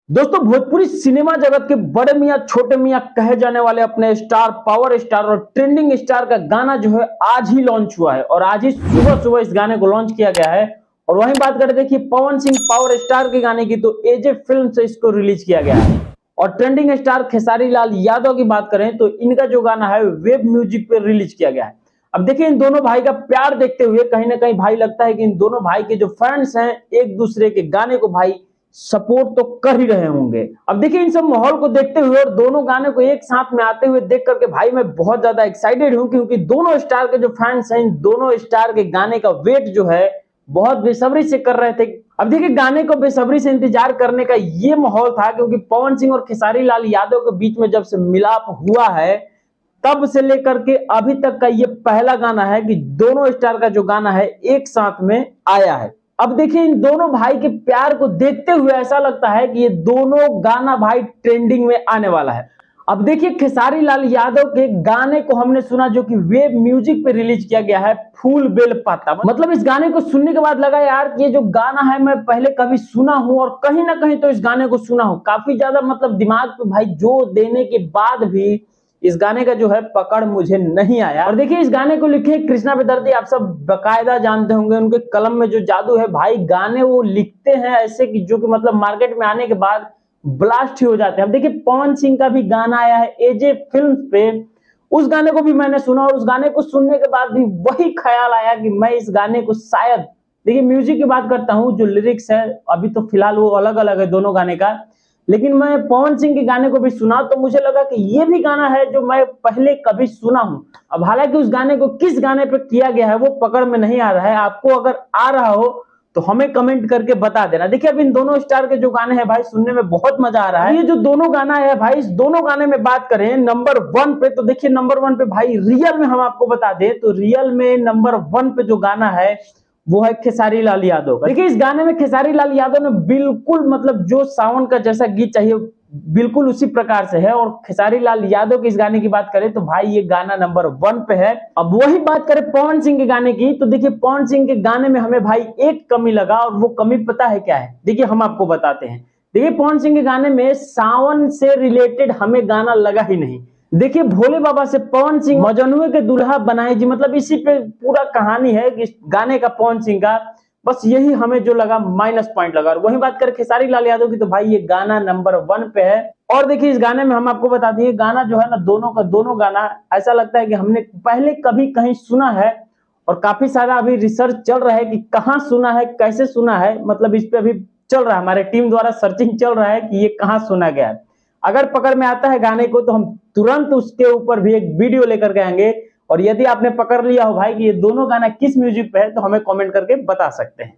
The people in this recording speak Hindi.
दोस्तों, भोजपुरी सिनेमा जगत के बड़े मियाँ छोटे मियाँ कहे जाने वाले अपने स्टार, पावर स्टार और ट्रेंडिंग स्टार का गाना जो है आज ही लॉन्च हुआ है और आज ही सुबह सुबह इस गाने को लॉन्च किया गया है। और वहीं बात करें देखिए पवन सिंह पावर स्टार के गाने की, तो एजे फिल्म से इसको रिलीज किया गया है। और ट्रेंडिंग स्टार खेसारी लाल यादव की बात करें तो इनका जो गाना है वेब म्यूजिक पे रिलीज किया गया है। अब देखिए इन दोनों भाई का प्यार देखते हुए कहीं ना कहीं भाई लगता है कि इन दोनों भाई के जो फैंस हैं एक दूसरे के गाने को भाई सपोर्ट तो कर ही रहे होंगे। अब देखिए इन सब माहौल को देखते हुए और दोनों गाने को एक साथ में आते हुए देख करके भाई मैं बहुत ज्यादा एक्साइटेड हूं, क्योंकि दोनों स्टार के जो फैंस हैं इन दोनों स्टार के गाने का वेट जो है बहुत बेसब्री से कर रहे थे। अब देखिए गाने को बेसब्री से इंतजार करने का ये माहौल था क्योंकि पवन सिंह और खेसारी लाल यादव के बीच में जब से मिलाप हुआ है तब से लेकर के अभी तक का ये पहला गाना है कि दोनों स्टार का जो गाना है एक साथ में आया है। अब देखिए इन दोनों भाई के प्यार को देखते हुए ऐसा लगता है कि ये दोनों गाना भाई ट्रेंडिंग में आने वाला है। अब देखिए खेसारी लाल यादव के गाने को हमने सुना जो कि वेब म्यूजिक पे रिलीज किया गया है, फूल बेल पाता। मतलब इस गाने को सुनने के बाद लगा यार कि ये जो गाना है मैं पहले कभी सुना हूं और कहीं ना कहीं तो इस गाने को सुना हूं। काफी ज्यादा मतलब दिमाग पे भाई जोर देने के बाद भी इस गाने का जो है पकड़ मुझे नहीं आया। और देखिए इस गाने को लिखे कृष्णा बेदर्दी, आप सब बकायदा जानते होंगे, उनके कलम में जो जादू है भाई। गाने वो लिखते हैं ऐसे कि जो कि मतलब मार्केट में आने के बाद ब्लास्ट ही हो जाते हैं। अब देखिए पवन सिंह का भी गाना आया है एजे फिल्म पे, उस गाने को भी मैंने सुना और उस गाने को सुनने के बाद भी वही ख्याल आया कि मैं इस गाने को शायद, देखिए म्यूजिक की बात करता हूँ, जो लिरिक्स है अभी तो फिलहाल वो अलग अलग है दोनों गाने का, लेकिन मैं पवन सिंह के गाने को भी सुना तो मुझे लगा कि ये भी गाना है जो मैं पहले कभी सुना हूं। अब हालांकि उस गाने को किस गाने पे किया गया है वो पकड़ में नहीं आ रहा है। आपको अगर आ रहा हो तो हमें कमेंट करके बता देना। देखिए अब इन दोनों स्टार के जो गाने हैं भाई सुनने में बहुत मजा आ रहा है। ये जो दोनों गाना है भाई, इस दोनों गाने में बात करें नंबर 1 पे, तो देखिए नंबर 1 पे भाई रियल में हम आपको बता दें तो रियल में नंबर 1 पे जो गाना है वो है खेसारी लाल यादव का। देखिए इस गाने में खेसारी लाल यादव ने बिल्कुल मतलब जो सावन का जैसा गीत चाहिए बिल्कुल उसी प्रकार से है। और खेसारी लाल यादव के इस गाने की बात करें तो भाई ये गाना नंबर 1 पे है। अब वही बात करें पवन सिंह के गाने की, तो देखिए पवन सिंह के गाने में हमें भाई एक कमी लगा और वो कमी पता है क्या है, देखिए हम आपको बताते हैं। देखिए पवन सिंह के गाने में सावन से रिलेटेड हमें गाना लगा ही नहीं। देखिए भोले बाबा से पवन सिंह मजनुए के दुल्हा बनाए जी, मतलब इसी पे पूरा कहानी है कि गाने का पवन सिंह का, बस यही हमें जो लगा माइनस पॉइंट लगा। और वही बात करें खेसारी लाल यादव की तो भाई ये गाना नंबर 1 पे है। और देखिए इस गाने में हम आपको बता दिए गाना जो है ना, दोनों का दोनों गाना ऐसा लगता है कि हमने पहले कभी कहीं सुना है। और काफी सारा अभी रिसर्च चल रहा है कि कहाँ सुना है, कैसे सुना है, मतलब इस पे अभी चल रहा है, हमारे टीम द्वारा सर्चिंग चल रहा है कि ये कहाँ सुना गया है। अगर पकड़ में आता है गाने को तो हम तुरंत उसके ऊपर भी एक वीडियो लेकर के आएंगे। और यदि आपने पकड़ लिया हो भाई कि ये दोनों गाना किस म्यूजिक पे है तो हमें कमेंट करके बता सकते हैं।